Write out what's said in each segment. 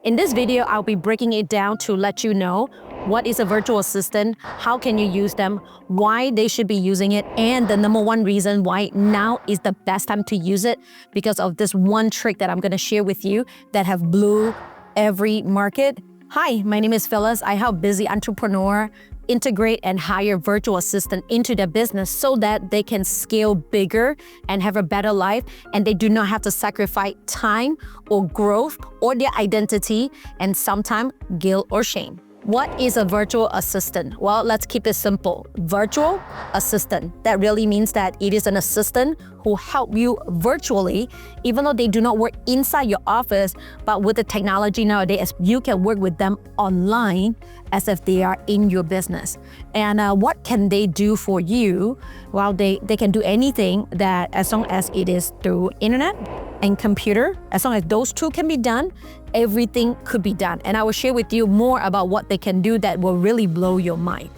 In this video, I'll be breaking it down to let you know what is a virtual assistant, how can you use them, why they should be using it, and the number one reason why now is the best time to use it because of this one trick that I'm going to share with you that have blew every market. Hi, my name is Phyllis. I help busy entrepreneur integrate and hire virtual assistant into their business so that they can scale bigger and have a better life, and they do not have to sacrifice time or growth or their identity and sometimes guilt or shame. What is a virtual assistant? Well, let's keep it simple. Virtual assistant. That really means that it is an assistant who help you virtually, even though they do not work inside your office, but with the technology nowadays, you can work with them online as if they are in your business. And what can they do for you? Well, they can do anything that as long as it is through internet and computer, as long as those two can be done, everything could be done. And I will share with you more about what they can do that will really blow your mind.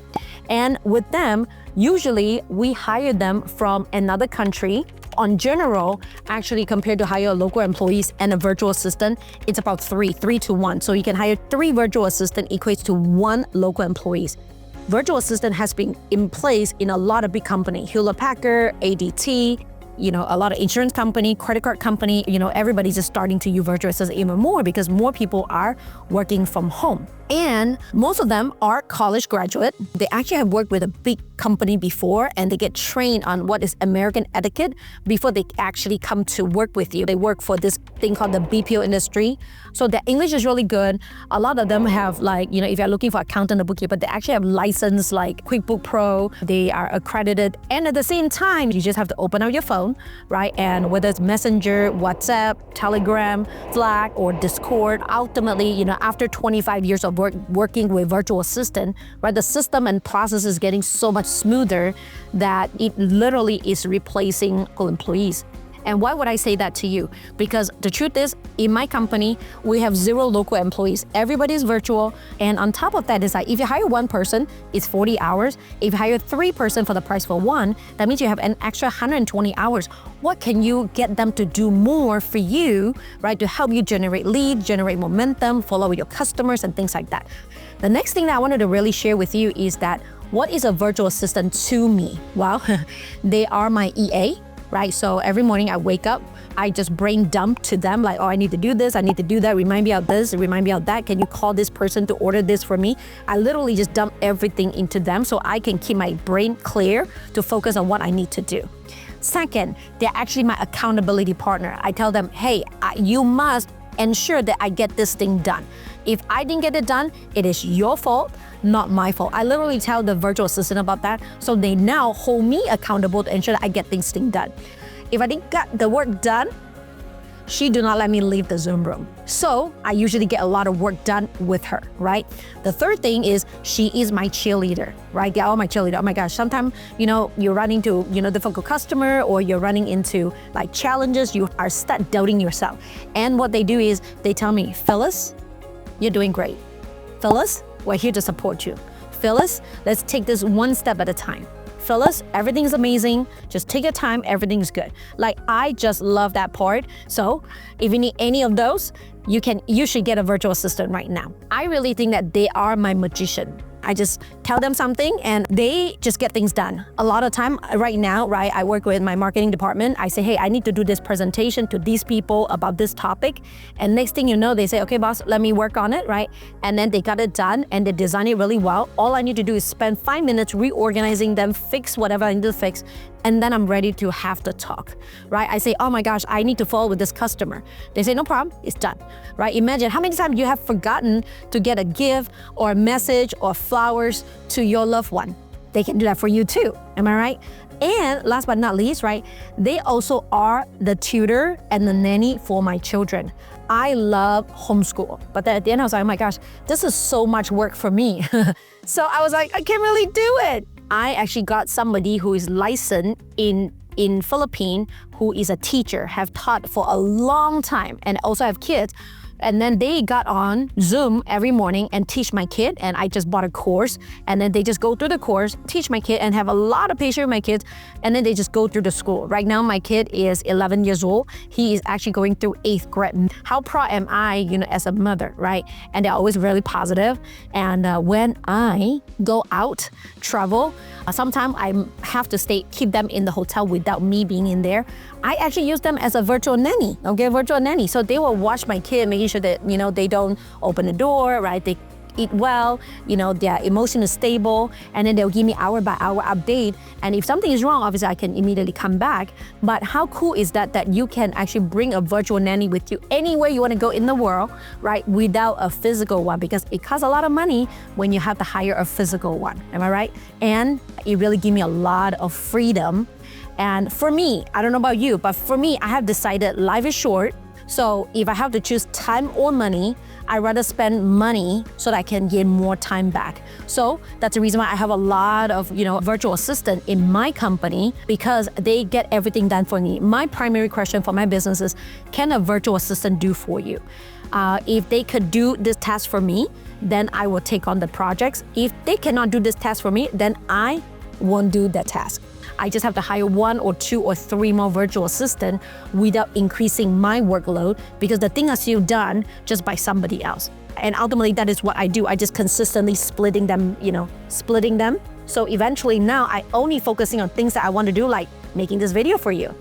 And with them, usually we hire them from another country. On general, actually compared to hire local employees and a virtual assistant, it's about 3 to 1. So you can hire 3 virtual assistant equates to 1 local employees. Virtual assistant has been in place in a lot of big companies, Hewlett-Packard, ADT, a lot of insurance company, credit card company, everybody's just starting to use virtual assistant even more because more people are working from home. And most of them are college graduate. They actually have worked with a big company before and they get trained on what is American etiquette before they actually come to work with you. They work for this thing called the BPO industry. So their English is really good. A lot of them have if you're looking for accountant or bookkeeper, they actually have license like QuickBook Pro. They are accredited. And at the same time, you just have to open up your phone, right? And whether it's Messenger, WhatsApp, Telegram, Slack, or Discord, ultimately, after 25 years of working with virtual assistant, right, the system and process is getting so much smoother that it literally is replacing employees. And why would I say that to you? Because the truth is, in my company, we have 0 local employees. Everybody is virtual. And on top of that is if you hire 1 person, it's 40 hours. If you hire 3 person for the price for 1, that means you have an extra 120 hours. What can you get them to do more for you, right? To help you generate leads, generate momentum, follow with your customers and things like that. The next thing that I wanted to really share with you is that what is a virtual assistant to me? Well, they are my EA. Right? So every morning I wake up, I just brain dump to them like, oh, I need to do this, I need to do that, remind me of this, remind me of that. Can you call this person to order this for me? I literally just dump everything into them so I can keep my brain clear to focus on what I need to do. Second, they're actually my accountability partner. I tell them, hey, you must ensure that I get this thing done. If I didn't get it done, it is your fault, not my fault. I literally tell the virtual assistant about that, so they now hold me accountable to ensure that I get things done. If I didn't get the work done, she do not let me leave the Zoom room. So I usually get a lot of work done with her, right? The third thing is she is my cheerleader, right? They're all my cheerleader. Oh my gosh, sometimes, you're running to, difficult customer or you're running into challenges, you are start doubting yourself. And what they do is they tell me, Phyllis, you're doing great. Phyllis, we're here to support you. Phyllis, let's take this one step at a time. Phyllis, everything's amazing. Just take your time, everything's good. I just love that part. So if you need any of those, you should get a virtual assistant right now. I really think that they are my magician. I just tell them something and they just get things done. A lot of time right now, right, I work with my marketing department. I say, hey, I need to do this presentation to these people about this topic. And next thing you know, they say, okay, boss, let me work on it, right? And then they got it done and they design it really well. All I need to do is spend 5 minutes reorganizing them, fix whatever I need to fix, and then I'm ready to have the talk, right? I say, oh my gosh, I need to follow with this customer. They say, no problem, it's done, right? Imagine how many times you have forgotten to get a gift or a message or flowers to your loved one. They can do that for you too, am I right? And last but not least, right, they also are the tutor and the nanny for my children. I love homeschool, but then at the end I was like, oh my gosh, this is so much work for me. So I was like, I can't really do it. I actually got somebody who is licensed in Philippines, who is a teacher, have taught for a long time, and also have kids. And then they got on Zoom every morning and teach my kid. And I just bought a course. And then they just go through the course, teach my kid, and have a lot of patience with my kids. And then they just go through the school. Right now, my kid is 11 years old. He is actually going through 8th grade. How proud am I, as a mother, right? And they're always really positive. And when I go out, travel, sometimes I have to keep them in the hotel without me being in there. I actually use them as a virtual nanny, okay, virtual nanny. So they will watch my kid, making sure that, they don't open the door, right? They eat well, they're emotionally stable, and then they'll give me hour by hour update. And if something is wrong, obviously I can immediately come back. But how cool is that you can actually bring a virtual nanny with you anywhere you want to go in the world, right? Without a physical one, because it costs a lot of money when you have to hire a physical one. Am I right? And it really gives me a lot of freedom. And for me, I don't know about you, but for me, I have decided life is short. So if I have to choose time or money, I'd rather spend money so that I can get more time back. So that's the reason why I have a lot of, virtual assistant in my company, because they get everything done for me. My primary question for my business is, can a virtual assistant do for you? If they could do this task for me, then I will take on the projects. If they cannot do this task for me, then I won't do that task. I just have to hire 1 or 2 or 3 more virtual assistants without increasing my workload, because the thing is still done just by somebody else. And ultimately, that is what I do. I just consistently splitting them. So eventually now I only focusing on things that I want to do, like making this video for you,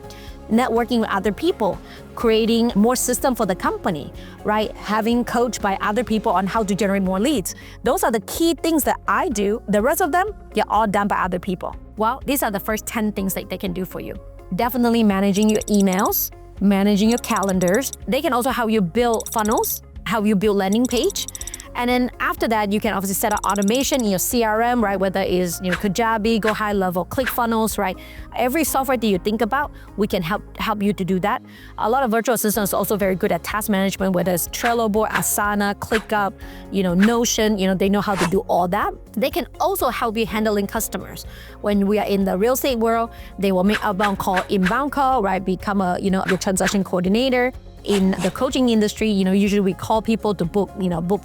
networking with other people, creating more system for the company, right? Having coached by other people on how to generate more leads. Those are the key things that I do. The rest of them, they're all done by other people. Well, these are the first 10 things that they can do for you. Definitely managing your emails, managing your calendars. They can also help you build funnels, help you build landing page. And then after that, you can obviously set up automation in your CRM, right? Whether it's Kajabi, Go High Level, ClickFunnels, right? Every software that you think about, we can help you to do that. A lot of virtual assistants are also very good at task management, whether it's Trello board, Asana, ClickUp, Notion. They know how to do all that. They can also help you handling customers. When we are in the real estate world, they will make outbound call, inbound call, right? Become your transaction coordinator. In the coaching industry, usually we call people to book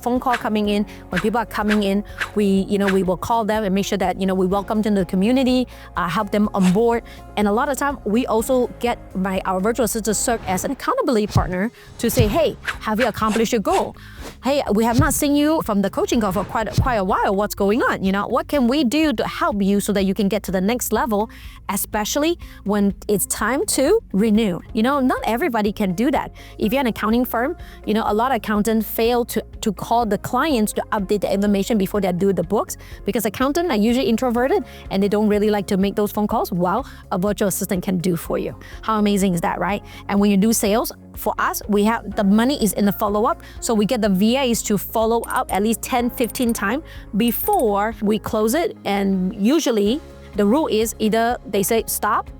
phone call coming in. When people are coming in, we will call them and make sure that, we welcome them to the community, help them on board. And a lot of time, we also get our virtual assistant serve as an accountability partner to say, hey, have you accomplished your goal? Hey, we have not seen you from the coaching call for quite a while. What's going on? What can we do to help you so that you can get to the next level, especially when it's time to renew? Not everybody can do that. If you're an accounting firm, a lot of accountants fail to call the clients to update the information before they do the books, because accountants are usually introverted and they don't really like to make those phone calls. Well, a virtual assistant can do for you. How amazing is that, right? And when you do sales, for us, we have the money is in the follow-up. So we get the VAs to follow up at least 10, 15 times before we close it. And usually the rule is either they say, stop,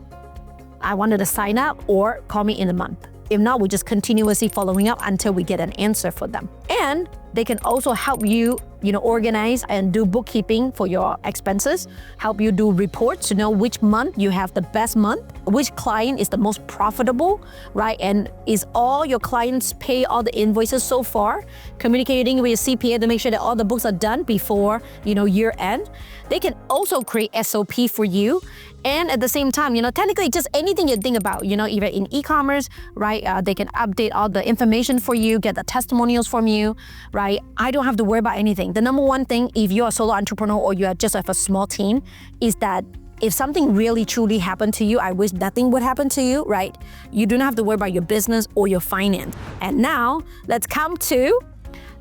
I wanted to sign up, or call me in a month. If not, we just continuously following up until we get an answer for them. And they can also help you, organize and do bookkeeping for your expenses, help you do reports to know which month you have the best month, which client is the most profitable, right? And is all your clients pay all the invoices so far, communicating with your CPA to make sure that all the books are done before, year end. They can also create SOP for you. And at the same time, technically just anything you think about, even in e-commerce, right? They can update all the information for you, get the testimonials from you, right? I don't have to worry about anything. The number one thing, if you're a solo entrepreneur or you are just have a small team, is that if something really truly happened to you, I wish nothing would happen to you, right? You do not have to worry about your business or your finance. And now let's come to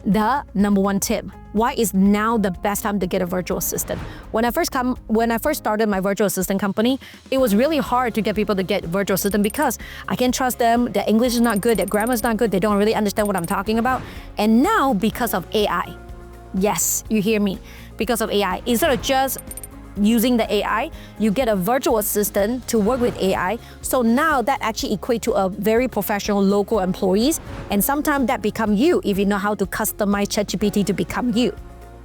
the number one tip. Why is now the best time to get a virtual assistant? When I first started my virtual assistant company, it was really hard to get people to get virtual assistant because I can't trust them. Their English is not good. Their grammar is not good. They don't really understand what I'm talking about. And now, because of AI, yes, you hear me, because of AI, instead of just using the AI, you get a virtual assistant to work with AI. So now that actually equates to a very professional local employees. And sometimes that become you if you know how to customize ChatGPT to become you.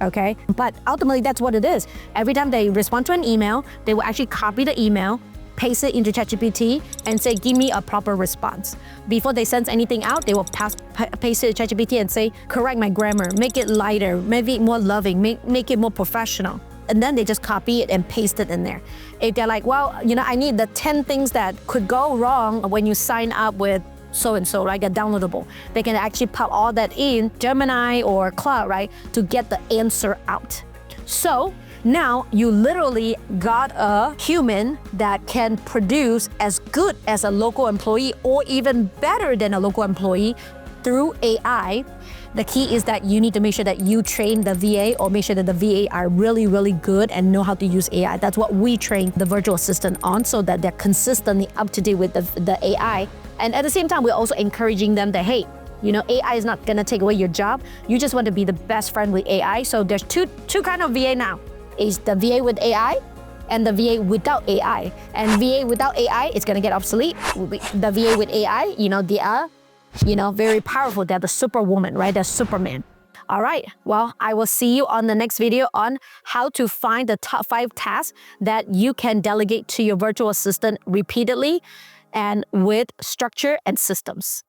Okay? But ultimately, that's what it is. Every time they respond to an email, they will actually copy the email, paste it into ChatGPT and say, give me a proper response. Before they send anything out, they will paste it to ChatGPT and say, correct my grammar, make it lighter, make it more loving, make it more professional. And then they just copy it and paste it in there. If they're like, well, I need the 10 things that could go wrong when you sign up with so-and-so, right, get downloadable. They can actually pop all that in Gemini or Cloud, right, to get the answer out. So now you literally got a human that can produce as good as a local employee or even better than a local employee through AI. The key is that you need to make sure that you train the VA or make sure that the VA are really, really good and know how to use AI. That's what we train the virtual assistant on, so that they're consistently up to date with the AI. And at the same time, we're also encouraging them that, hey, AI is not gonna take away your job. You just want to be the best friend with AI. So there's two kind of VA now. Is the VA with AI and the VA without AI. And VA without AI is gonna get obsolete. The VA with AI, they are very powerful. They're the superwoman, right? They're Superman. All right, well, I will see you on the next video on how to find the top 5 tasks that you can delegate to your virtual assistant repeatedly and with structure and systems.